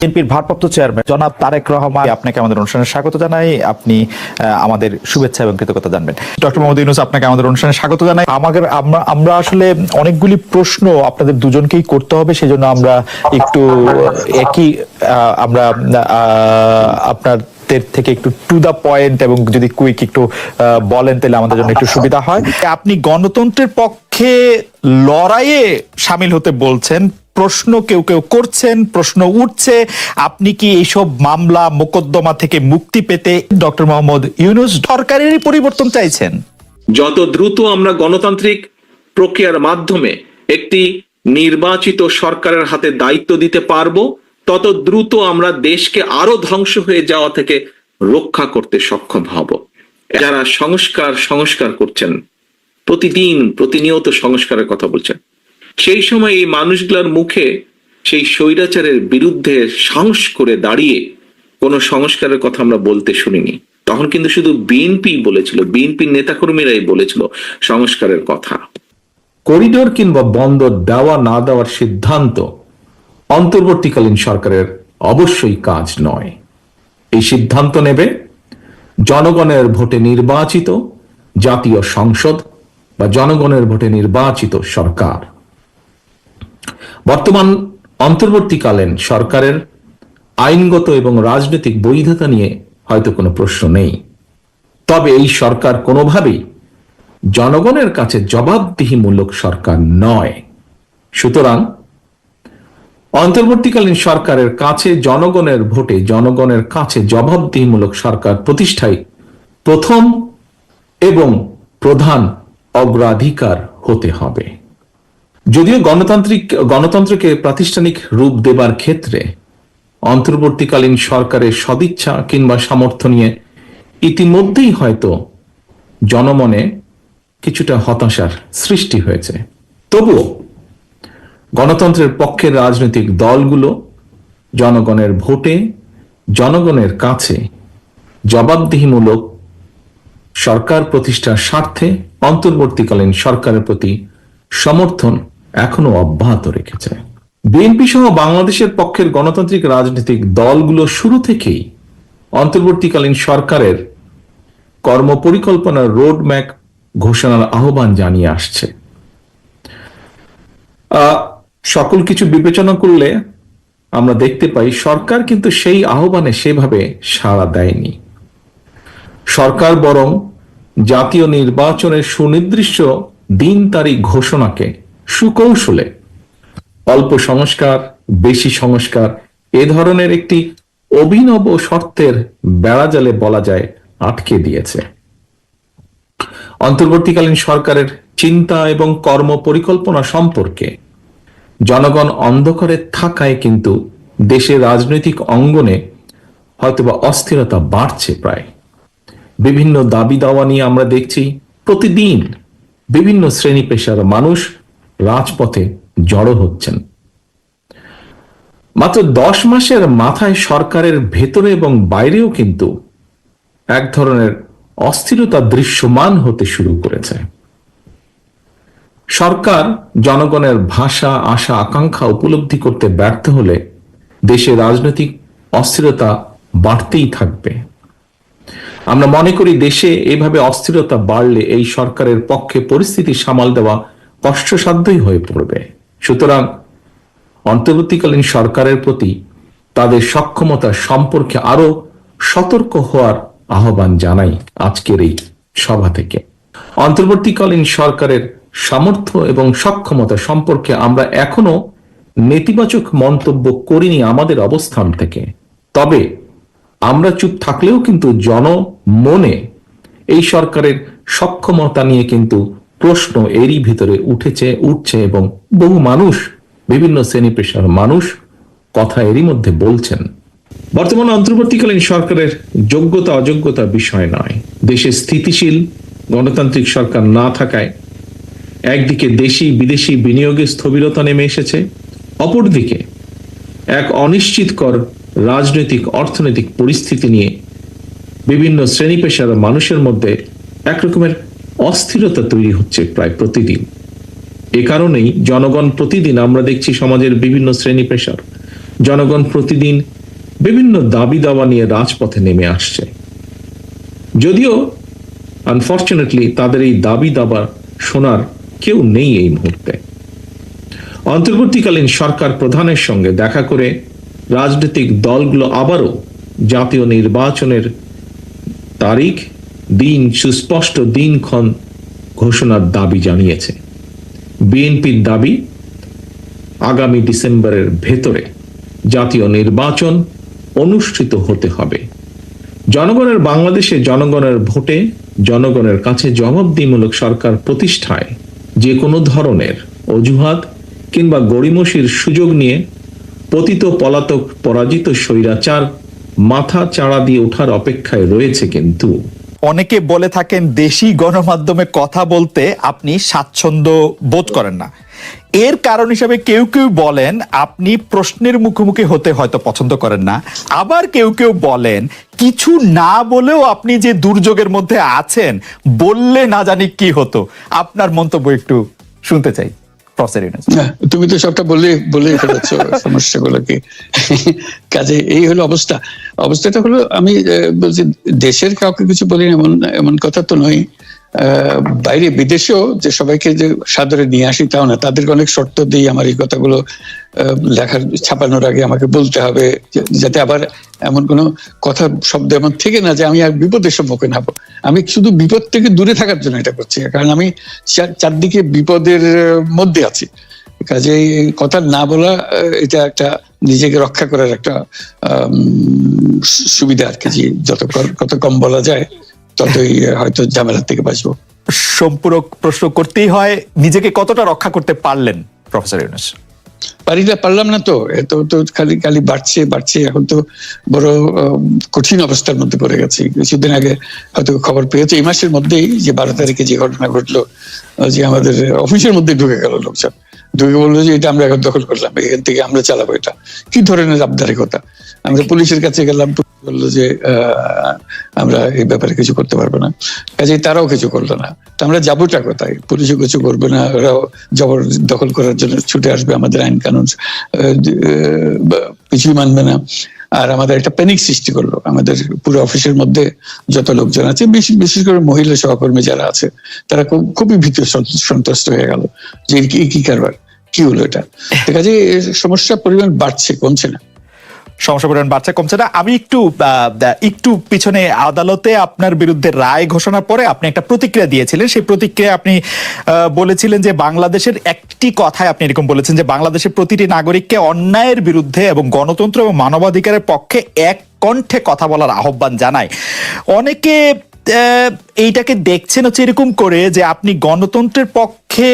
বিএনপির ভারপ্রাপ্ত চেয়ারম্যান জনাব তারেক রহমান, আপনাকে আমাদের অনুষ্ঠানে স্বাগত জানাই। আপনি আমাদের শুভেচ্ছা এবং কৃতজ্ঞতা জানবেন। ডক্টর মোহাম্মদ ইউনূস, আপনাকে আমাদের অনুষ্ঠানে স্বাগত জানাই। আমরা আসলে অনেকগুলি প্রশ্ন আপনাদের দুজনকেই করতে হবে, সেজন্য আমরা একটু আপনার থেকে একটু টু দা পয়েন্ট এবং যদি কুইক একটু বলেন তাহলে আমাদের জন্য একটু সুবিধা হয়। আপনি গণতন্ত্রের পক্ষে লড়াইয়ে সামিল হতে বলছেন, প্রশ্ন কেউ কেউ করছেন, প্রশ্ন উঠছে, আপনি কি এইসব মামলা মোকদ্দমা থেকে মুক্তি পেতে ডক্টর মোহাম্মদ ইউনূস সরকারেরই পরিবর্তন চাইছেন? যত দ্রুত আমরা গণতান্ত্রিক প্রক্রিয়ার মাধ্যমে একটি নির্বাচিত সরকারের হাতে দায়িত্ব দিতে পারবো, তত দ্রুত আমরা দেশকে আরো ধ্বংস হয়ে যাওয়া থেকে রক্ষা করতে সক্ষম হব। যারা সংস্কার করছেন, প্রতিনিয়ত সংস্কারের কথা বলছেন, সেই সময় এই মানুষগুলোর মুখে সেই স্বৈরাচারের বিরুদ্ধে সাহস করে দাঁড়িয়ে কোনো সংস্কারের কথা আমরা বলতে শুনিনি। তখন কিন্তু শুধু বিএনপি বলেছিল, বিএনপির নেতাকর্মীরাই বলেছিল সংস্কারের কথা। করিডোর কিংবা বন্দর দেওয়া না দেওয়ার সিদ্ধান্ত অন্তর্বর্তীকালীন সরকারের অবশ্যই কাজ নয়। এই সিদ্ধান্ত নেবে জনগণের ভোটে নির্বাচিত জাতীয় সংসদ বা জনগণের ভোটে নির্বাচিত সরকার। বর্তমান অন্তর্বর্তীকালীন সরকারের আইনগত এবং রাজনৈতিক বৈধতা নিয়ে হয়তো কোনো প্রশ্ন নেই, তবে এই সরকার কোনোভাবেই জনগণের কাছে জবাবদিহিমূলক সরকার নয়। সুতরাং অন্তর্বর্তীকালীন সরকারের কাছে জনগণের ভোটে জনগণের কাছে জবাবদিহিমূলক সরকার প্রতিষ্ঠাই প্রথম এবং প্রধান অগ্রাধিকার হতে হবে। যদিও গণতন্ত্রকে প্রাতিষ্ঠানিক রূপ দেবার ক্ষেত্রে অন্তর্বর্তীকালীন সরকারের সদিচ্ছা কিংবা সামর্থ্য নিয়ে ইতিমধ্যেই হয়তো জনমনে কিছুটা হতাশার সৃষ্টি হয়েছে, তবুও গণতন্ত্রের পক্ষের রাজনৈতিক দলগুলো জনগণের ভোটে জনগণের কাছে জবাবদিহিমূলক সরকার প্রতিষ্ঠার স্বার্থে অন্তর্বর্তীকালীন সরকারের প্রতি সমর্থন এখনো অব্যাহত রেখেছে। বিএনপি সহ বাংলাদেশের পক্ষের গণতান্ত্রিক রাজনৈতিক দলগুলো শুরু থেকেই অন্তর্বর্তীকালীন সরকারের কর্মপরিকল্পনার রোডম্যাপ ঘোষণার আহ্বান জানিয়ে আসছে। সকল কিছু বিবেচনা করলে আমরা দেখতে পাই সরকার কিন্তু সেই আহ্বানে সেভাবে সাড়া দেয়নি। সরকার বরং জাতীয় নির্বাচনের সুনির্দিষ্ট দিন তারিখ ঘোষণাকে সুকৌশলে অল্প সংস্কার, বেশি সংস্কার এ ধরনের একটি অভিনব শর্তের বেড়াজালে বলা যায় আটকে দিয়েছে। অন্তর্বর্তীকালীন সরকারের চিন্তা এবং কর্ম পরিকল্পনা সম্পর্কে জনগণ অন্ধকারে থাকায় কিন্তু দেশের রাজনৈতিক অঙ্গনে হয়তোবা অস্থিরতা বাড়ছে। প্রায় বিভিন্ন দাবি দাওয়া নিয়ে আমরা দেখছি প্রতিদিন বিভিন্ন শ্রেণী পেশার মানুষ রাজপথে জড়ো হচ্ছেন। মাত্র 10 মাসের মাথায় সরকারের ভেতরে এবং বাইরেও কিন্তু এক ধরনের অস্থিরতা দৃশ্যমান হতে শুরু করেছে। সরকার জনগণের ভাষা, আশা, আকাঙ্ক্ষা উপলব্ধি করতে ব্যর্থ হলে দেশে রাজনৈতিক অস্থিরতা বাড়তেই থাকবে। আমরা মনে করি দেশে এইভাবে অস্থিরতা বাড়লে এই সরকারের পক্ষে পরিস্থিতি সামাল দেওয়া কষ্টসাধ্যই হয়ে পড়বে। সুতরাং অন্তর্বর্তীকালীন সরকারের প্রতি তাদের সক্ষমতা সম্পর্কে আরো সতর্ক হওয়ার আহ্বান জানাই আজকের এই সভা থেকে। অন্তর্বর্তীকালীন সরকারের সামর্থ্য এবং সক্ষমতা সম্পর্কে আমরা এখনো নেতিবাচক মন্তব্য করিনি আমাদের অবস্থান থেকে, তবে আমরা চুপ থাকলেও কিন্তু জনমনে এই সরকারের সক্ষমতা নিয়ে কিন্তু প্রশ্ন এরই ভিতরে উঠছে এবং বহু মানুষ, বিভিন্ন শ্রেণী পেশার মানুষ কথা এরই মধ্যে বলছেন। বর্তমান অন্তর্বর্তীকালীন সরকারের যোগ্যতা অযোগ্যতা বিষয় নয়। দেশে স্থিতিশীল গণতান্ত্রিক সরকার না থাকায় একদিকে দেশি বিদেশি বিনিয়োগে স্থবিরতা নেমে এসেছে, অপরদিকে এক অনিশ্চিতকর রাজনৈতিক অর্থনৈতিক পরিস্থিতি নিয়ে বিভিন্ন শ্রেণী পেশার মানুষের মধ্যে একরকমের অস্থিরতা তৈরি হচ্ছে প্রায় প্রতিদিন। এ কারণেই জনগণ প্রতিদিন আমরা দেখছি সমাজের বিভিন্ন শ্রেণী পেশার জনগণ প্রতিদিন বিভিন্ন দাবি দাওয়া নিয়ে রাজপথে নেমে আসছে। যদিও আনফরচুনেটলি তাদের এই দাবি দাবা শোনার কেউ নেই এই মুহূর্তে। অন্তর্বর্তীকালীন সরকার প্রধানের সঙ্গে দেখা করে রাজনৈতিক দলগুলো আবারও জাতীয় নির্বাচনের তারিখ, দিন, সুস্পষ্ট দিনক্ষণ ঘোষণার দাবি জানিয়েছে। বিএনপির দাবি আগামী ডিসেম্বরের ভেতরে জাতীয় নির্বাচন অনুষ্ঠিত হতে হবে। জনগণের বাংলাদেশে জনগণের ভোটে জনগণের কাছে জবাবদিহিমূলক সরকার প্রতিষ্ঠায় যে কোনো ধরনের অজুহাত কিংবা গড়িমসির সুযোগ নিয়ে পতিত পলাতক পরাজিত স্বৈরাচার মাথা চাড়া দিয়ে ওঠার অপেক্ষায় রয়েছে। কিন্তু অনেকে বলে থাকেন দেশি গণমাধ্যমে কথা বলতে আপনি স্বাচ্ছন্দ্য বোধ করেন না। এর কারণ হিসাবে কেউ কেউ বলেন আপনি প্রশ্নের মুখোমুখি হতে হয়তো পছন্দ করেন না, আবার কেউ কেউ বলেন কিছু না বলেও আপনি যে দুর্যোগের মধ্যে আছেন, বললে না জানি কি হতো। আপনার মন্তব্য একটু শুনতে চাই প্রফেসর ইউনূস। তুমি তো সবটা বলে ফেলেছো সমস্যাগুলোকে। কাজে এই হলো অবস্থাটা হলো, আমি বলছি দেশের কাউকে কিছু বলি এমন কথা তো নয়। বাইরে বিদেশেও যে সবাইকে যে সাদরে নিয়ে আসি তাও না, তাদেরকে অনেক শর্ত দিই আমার এই কথাগুলো লেখার ছাপানোর আগে আমাকে বলতে হবে, যাতে আবার এমন কোনো কথা শব্দ এমন থেকে না যে আমি আর বিপদের সম্মুখীন হবো। আমি শুধু বিপদ থেকে দূরে থাকার জন্য এটা করছি, কারণ আমি চারদিকে বিপদের মধ্যে আছি। কাজে কথা না বলা এটা একটা নিজেকে রক্ষা করার একটা সুবিধা আর কি। যত কম বলা যায় ততই হয়তো ঝামেলার থেকে বাঁচবো। সম্পূরক প্রশ্ন করতেই হয়, নিজেকে কতটা রক্ষা করতে পারলেন প্রফেসর ইউনূস? পারলাম না তো, এত তো খালি বাড়ছে। এখন তো বড় কঠিন অবস্থার মধ্যে পড়ে গেছি। কিছুদিন আগে হয়তো খবর পেয়েছে এই মাসের মধ্যেই যে 12 তারিখে যে ঘটনা ঘটলো, যে আমাদের অফিসের মধ্যে ঢুকে গেল লোকজন, ঢুকে বললো যে এটা আমরা এখন দখল করলাম, এখান থেকে আমরা চালাবো। এটা কি ধরনের আবদারিকতা! আমরা পুলিশের কাছে গেলাম, বললো যে আমরা এই ব্যাপারে কিছু করতে পারবো না। কাজেই তারাও কিছু করলো না। তা আমরা যাবোটা কোথায়? পুলিশও কিছু করবে না, ওরাও জবর দখল করার জন্য ছুটে আসবে, আমাদের আইন কানুন কিছুই মানবে না। আর আমাদের একটা প্যানিক সৃষ্টি করলো আমাদের পুরো অফিসের মধ্যে যত লোকজন আছে, বিশেষ করে মহিলা সহকর্মী যারা আছে, তারা খুবই ভীত সন্ত্রস্ত হয়ে গেল যে কি কারবার, কি হলো এটা। কাজে সমস্যার পরিমাণ বাড়ছে, কমছে না। সমস্যা পরিমাণ বাড়ছে, কমছে না। আমি একটু পিছনে আদালতে আপনার বিরুদ্ধে রায় ঘোষণার পরে আপনি একটা প্রতিক্রিয়া দিয়েছিলেন। সেই প্রতিক্রিয়া আপনি বলেছিলেন যে বাংলাদেশের একটি কথায় আপনি এরকম বলেছেন যে বাংলাদেশের প্রতিটি নাগরিককে অন্যায়ের বিরুদ্ধে এবং গণতন্ত্র এবং মানবাধিকারের পক্ষে এক কণ্ঠে কথা বলার আহ্বান জানায়। অনেকে এইটাকে দেখছেন হচ্ছে এরকম করে যে আপনি গণতন্ত্রের পক্ষে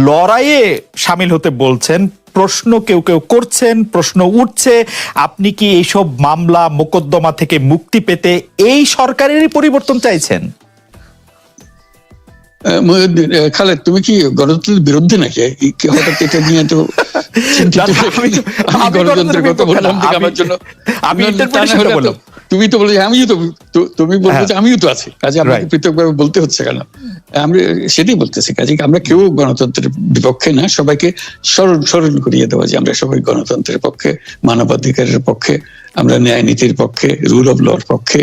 লড়াইয়ে সামিল হতে বলছেন। প্রশ্ন কেউ করছেন, প্রশ্ন উঠছে, আপনি কি এইসব মামলা মোকদ্দমা থেকে মুক্তি পেতে এই সরকারেরই পরিবর্তন চাইছেন? খালেদ, তুমি কি গণতন্ত্রের বিরুদ্ধে নাকি? হঠাৎ এটা নিয়ে তো গণতন্ত্রের কথা বললাম আমার জন্য। তুমি তো বলে তুমি বলবো যে আমিও তো আছি, কাজে আমাকে পৃথকভাবে বলতে হচ্ছে কেন? আমরা সেটাই বলতেছি। কাজে আমরা কেউ গণতন্ত্রের বিপক্ষে না, সবাইকে স্মরণ করিয়ে দেওয়া যে আমরা সবাই গণতন্ত্রের পক্ষে, মানবাধিকারের পক্ষে, আমরা ন্যায় নীতির পক্ষে, রুল অফ লর পক্ষে।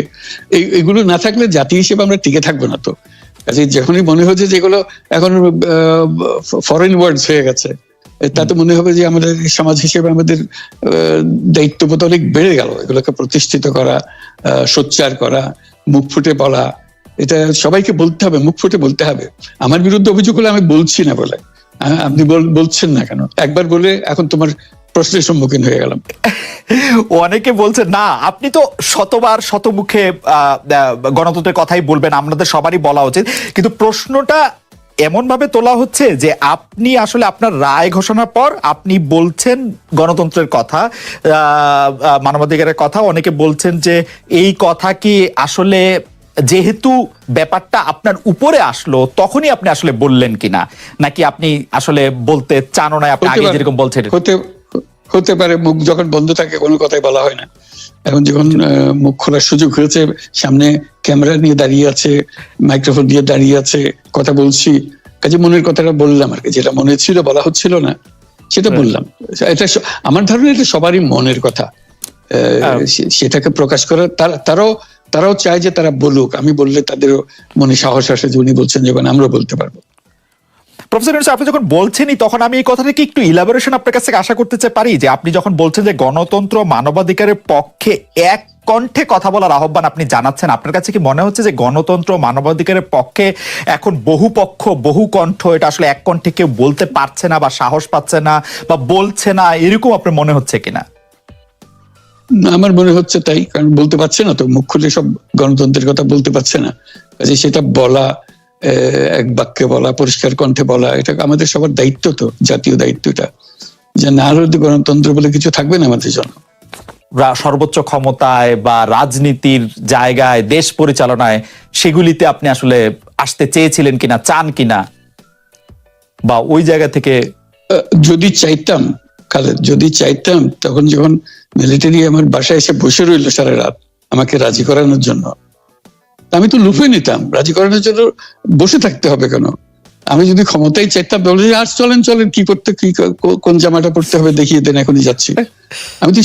এইগুলো না থাকলে জাতি হিসেবে আমরা টিকে থাকবো না তো। কাজে যখনই মনে হচ্ছে যেগুলো এখন ফরেন ওয়ার্ডস হয়ে গেছে, তাতে মনে হবে যে আমাদের সমাজ হিসেবে আমাদের দায়িত্ববোধ অনেক বেড়ে গেল। এগুলোকে প্রতিষ্ঠিত করা, সোচ্চার করা, মুখ ফুটে বলা, এটা সবাইকে বলতে হবে, মুখ ফুটে বলতে হবে। আমার বিরুদ্ধে অভিযোগ হলে আমি বলছি না বলে, আপনি বলছেন না কেন? একবার বলে এখন তোমার প্রশ্নের সম্মুখীন হয়ে গেলাম। অনেকে বলছেন না, আপনি তো শতবার শতমুখে গণতন্ত্রের কথাই বলবেন, আমাদের সবারই বলা উচিত। কিন্তু প্রশ্নটা এমন ভাবে তোলা হচ্ছে যে আপনি আসলে আপনার রায় ঘোষণার পর আপনি বলছেন গণতন্ত্রের কথা, মানবাধিকারের কথা। অনেকে বলছেন যে এই কথা কি আসলে যেহেতু ব্যাপারটা আপনার উপরে আসলো তখনই আপনি আসলে বললেন কিনা, নাকি আপনি আসলে বলতে চানো না, আপনি আগে যেরকম বলছেন? হতে পারে, মুখ যখন বন্ধ থাকে কোনো কথাই বলা হয় না। এখন যখন মুখ খোলার সুযোগ হয়েছে, সামনে ক্যামেরা নিয়ে দাঁড়িয়ে আছে, মাইক্রোফোন দিয়ে দাঁড়িয়ে আছে, কথা বলছি, কাজে মনের কথাটা বললাম আর কি। যেটা মনে ছিল বলা হচ্ছিল না, সেটা বললাম। এটা আমার ধারণা এটা সবারই মনের কথা, সেটাকে প্রকাশ করা। তারাও চায় যে তারা বলুক, আমি বললে তাদেরও মনে সাহস আসে যে উনি বলছেন যখন আমরাও বলতে পারবো। প্রফেসর ইউনূস, আপনি যখন বলছেনই তখন আমি এই কথাটাকে একটু ইলাবোরেশন আপনার কাছ থেকে আশা করতে পারি, যে আপনি যখন বলছেন যে গণতন্ত্র মানবাধিকারের পক্ষে এক কণ্ঠে কথা বলার আহ্বান আপনি জানাচ্ছেন, আপনার কাছে কি মনে হচ্ছে যে গণতন্ত্র মানবাধিকারের পক্ষে এখন বহু পক্ষ বহু কণ্ঠ, এটা আসলে এক কণ্ঠে কেউ বলতে পারছে না বা সাহস পাচ্ছে না বা বলছে না, এরকম আপনার মনে হচ্ছে কিনা? আমার মনে হচ্ছে তাই, কারণ বলতে পারছে না তো, মুখ খুলে সব গণতন্ত্রের কথা বলতে পারছে না। কাজে সেটা বলা, এক বাক্যে বলা, পরিষ্কার কণ্ঠে বলা, এটা আমাদের সবার দায়িত্ব, তো জাতীয় দায়িত্বটা, যে না হলে গণতন্ত্র বলে কিছু থাকবে না আমাদের জন্য। সর্বোচ্চ ক্ষমতায় বা রাজনীতির জায়গায়, দেশ পরিচালনায়, সেগুলিতে আপনি আসলে আসতে চেয়েছিলেন কিনা, চান কিনা, বা ওই জায়গা থেকে? যদি চাইতাম খালেদ, যদি চাইতাম, তখন যখন মিলিটারি আমার বাসায় এসে বসে রইল সারা রাত আমাকে রাজি করানোর জন্য, আমি তো লুফে নিতাম। রাজি করানোর জন্য বসে থাকতে হবে কেন? আমি যদি ক্ষমতাই চাইতাম বলে, আর চলেন চলেন, কি করতে, কি কোন জামাটা পড়তে হবে দেখিয়ে দেন, এখনই যাচ্ছি। আমি তো